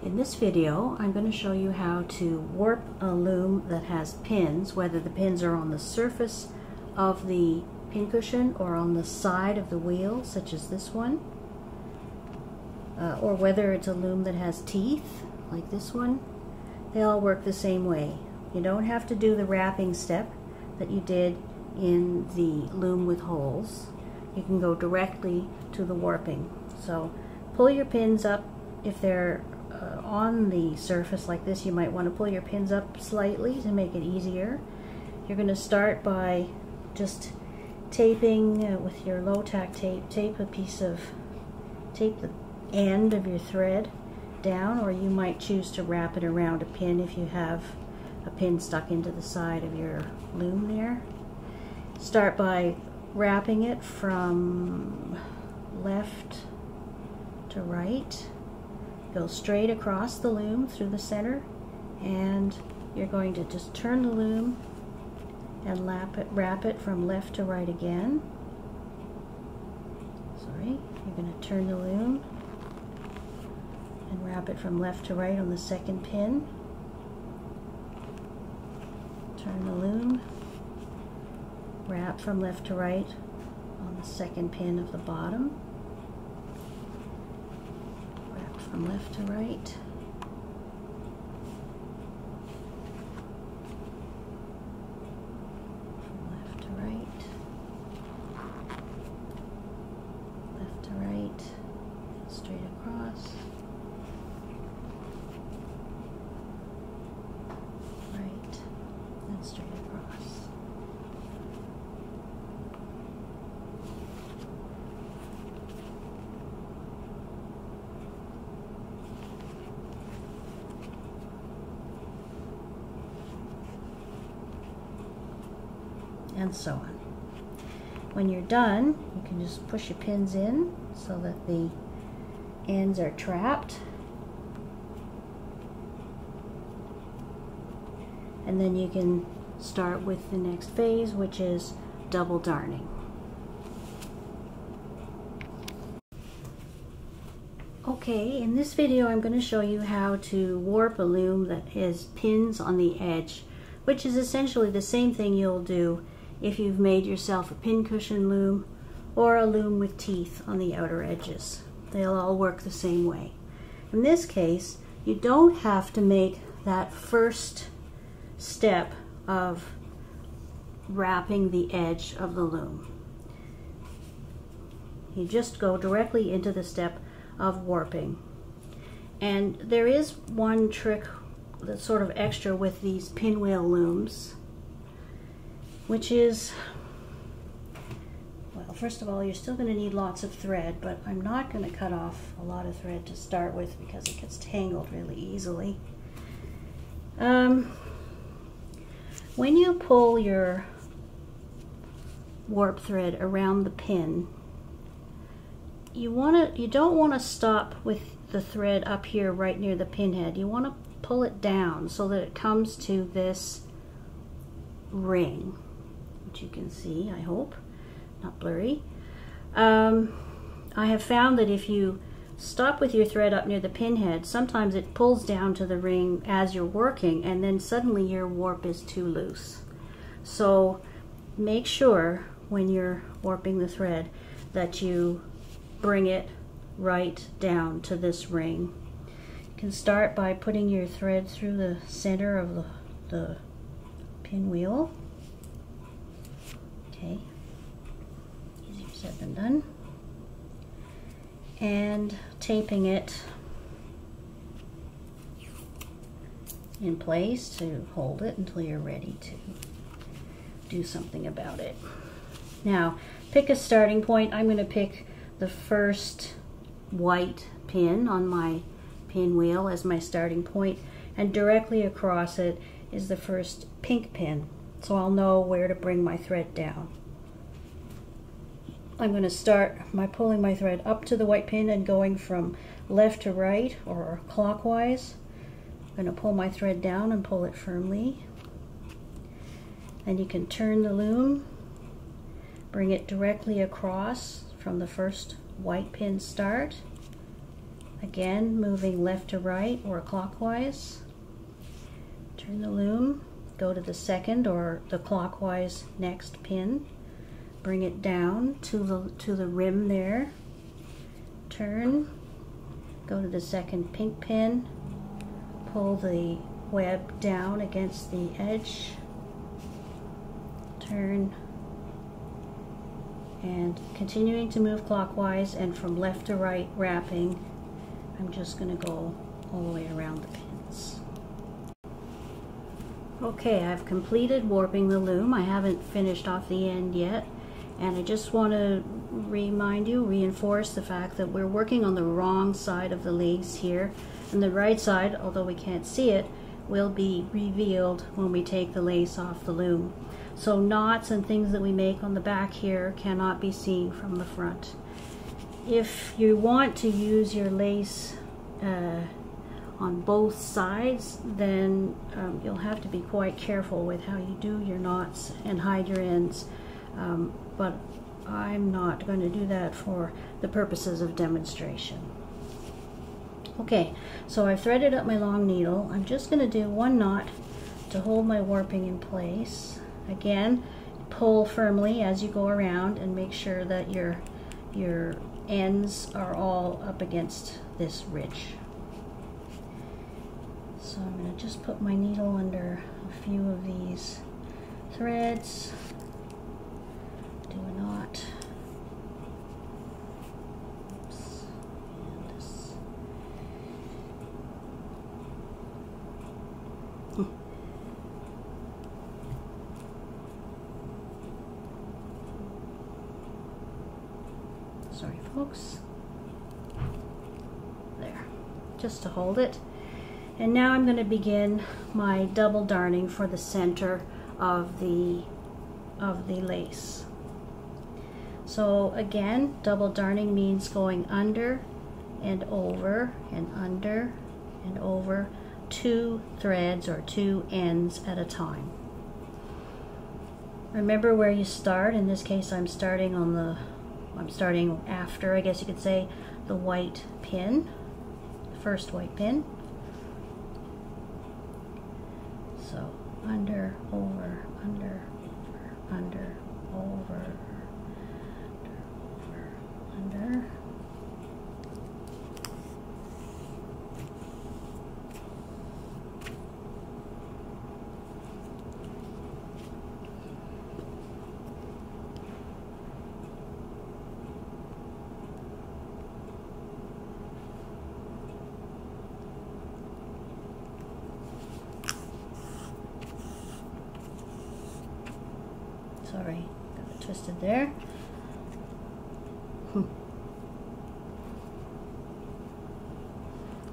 In this video, I'm going to show you how to warp a loom that has pins, whether the pins are on the surface of the pincushion or on the side of the wheel, such as this one, or whether it's a loom that has teeth, like this one. They all work the same way. You don't have to do the wrapping step that you did in the loom with holes. You can go directly to the warping. So pull your pins up. If they're on the surface like this, you might want to pull your pins up slightly to make it easier. You're going to start by just taping with your low tack tape. Tape the end of your thread down, or you might choose to wrap it around a pin if you have a pin stuck into the side of your loom there. Start by wrapping it from left to right. Go straight across the loom through the center, and you're going to just turn the loom and wrap it from left to right again. You're going to turn the loom and wrap it from left to right on the second pin. Turn the loom, wrap from left to right on the second pin of the bottom. Wrap from left to right. From left to right. Left to right. Straight across. Right. And straight across. And so on. When you're done, you can just push your pins in so that the ends are trapped. And then you can start with the next phase, which is double darning. Okay, in this video I'm going to show you how to warp a loom that has pins on the edge, which is essentially the same thing you'll do if you've made yourself a pincushion loom or a loom with teeth on the outer edges. They'll all work the same way. In this case, you don't have to make that first step of wrapping the edge of the loom. You just go directly into the step of warping. And there is one trick that's sort of extra with these pinwheel looms, which is, well, first of all, you're still going to need lots of thread, but I'm not going to cut off a lot of thread to start with because it gets tangled really easily. When you pull your warp thread around the pin, you don't want to stop with the thread up here right near the pin head. You want to pull it down so that it comes to this ring, which you can see, I hope, not blurry. I have found that if you stop with your thread up near the pin head, sometimes it pulls down to the ring as you're working, and then suddenly your warp is too loose. So make sure when you're warping the thread that you bring it right down to this ring. You can start by putting your thread through the center of the pinwheel. Okay, easier said than done. And taping it in place to hold it until you're ready to do something about it. Now, pick a starting point. I'm going to pick the first white pin on my pinwheel as my starting point, and directly across it is the first pink pin, so I'll know where to bring my thread down. I'm going to start by pulling my thread up to the white pin and going from left to right or clockwise. I'm going to pull my thread down and pull it firmly. And you can turn the loom, bring it directly across from the first white pin start, Again, moving left to right or clockwise. Turn the loom, go to the second or the clockwise next pin. Bring it down to the rim there. Turn, go to the second pink pin, pull the web down against the edge, turn, and continuing to move clockwise and from left to right wrapping. I'm just going to go all the way around the pins. Okay, I've completed warping the loom. I haven't finished off the end yet, and I just want to reinforce the fact that we're working on the wrong side of the lace here, and the right side, although we can't see it, will be revealed when we take the lace off the loom. So knots and things that we make on the back here cannot be seen from the front. If you want to use your lace on both sides, then you'll have to be quite careful with how you do your knots and hide your ends. But I'm not going to do that for the purposes of demonstration. Okay, so I've threaded up my long needle. I'm just going to do one knot to hold my warping in place. Again, pull firmly as you go around and make sure that your ends are all up against this ridge. So I'm going to just put my needle under a few of these threads, do a knot. Oops. And this. Sorry folks. There, just to hold it. And now I'm going to begin my double darning for the center of the lace. So again, double darning means going under and over and under and over 2 threads or 2 ends at a time. Remember where you start. In this case, I'm starting after, I guess you could say, the white pin, the first white pin. So under, over, under, over, under, over, under. Sorry, got it twisted there.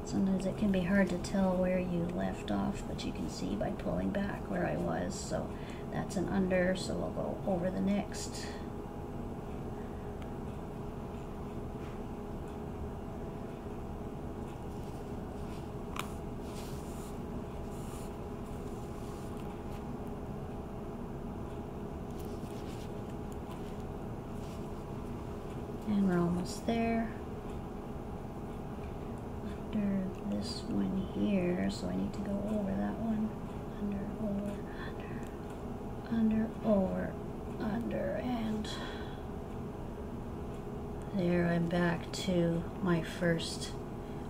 Sometimes it can be hard to tell where you left off, but you can see by pulling back where I was. So that's an under, so we'll go over the next. And we're almost there. Under this one here, so I need to go over that one. Under, over, under, over, under, and there I'm back to my first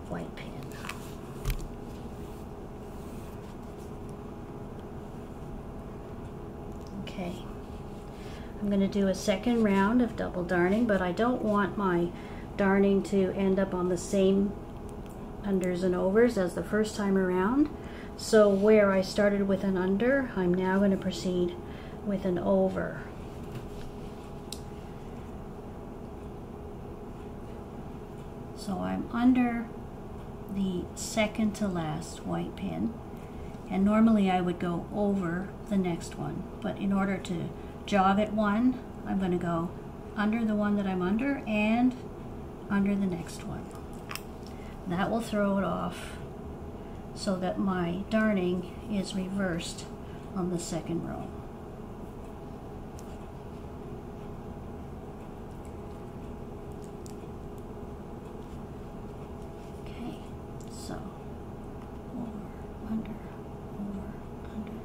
white pin. Okay. I'm going to do a second round of double darning, but I don't want my darning to end up on the same unders and overs as the first time around. So where I started with an under, I'm now going to proceed with an over. So I'm under the second to last white pin, and normally I would go over the next one, but in order to jog at one, I'm going to go under the one that I'm under and under the next one. That will throw it off so that my darning is reversed on the second row. So, over, under, over, under,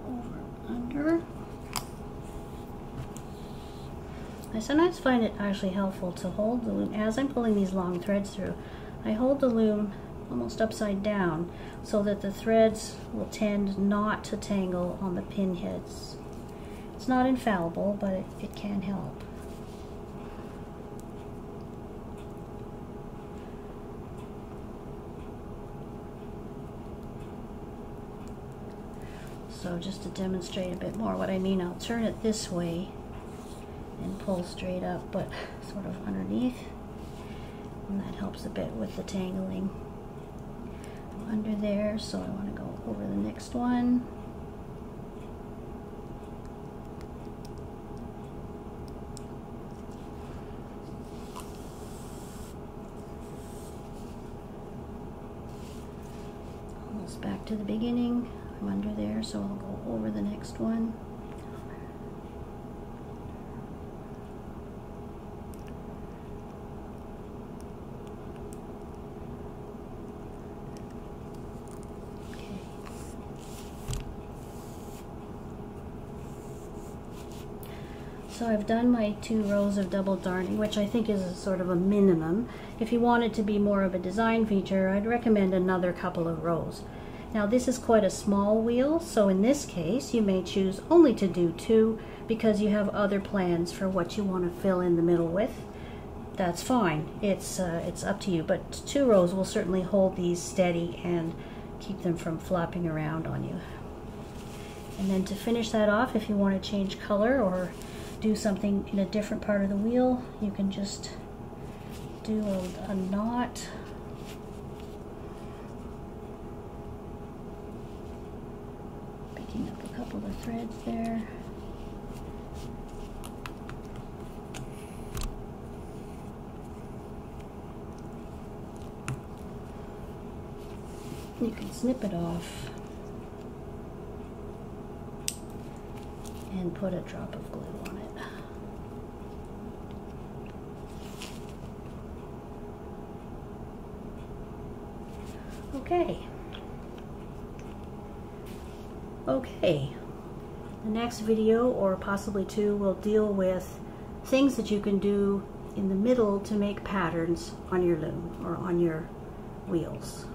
over, under. I sometimes find it actually helpful to hold the loom, as I'm pulling these long threads through, I hold the loom almost upside down so that the threads will tend not to tangle on the pin heads. It's not infallible, but it can help. So just to demonstrate a bit more what I mean, I'll turn it this way and pull straight up, but sort of underneath, and that helps a bit with the tangling. I'm under there, so I want to go over the next one. Almost back to the beginning. I'm under there, so I'll go over the next one. So I've done my 2 rows of double darning, which I think is a sort of a minimum. If you want it to be more of a design feature, I'd recommend another couple of rows. Now this is quite a small wheel, so in this case you may choose only to do 2 because you have other plans for what you want to fill in the middle with. That's fine, it's up to you, but 2 rows will certainly hold these steady and keep them from flopping around on you. And then to finish that off, if you want to change color or do something in a different part of the wheel, you can just do a knot. Picking up a couple of threads there. You can snip it off and put a drop of glue on it. Okay, the next video, or possibly 2, will deal with things that you can do in the middle to make patterns on your loom or on your wheels.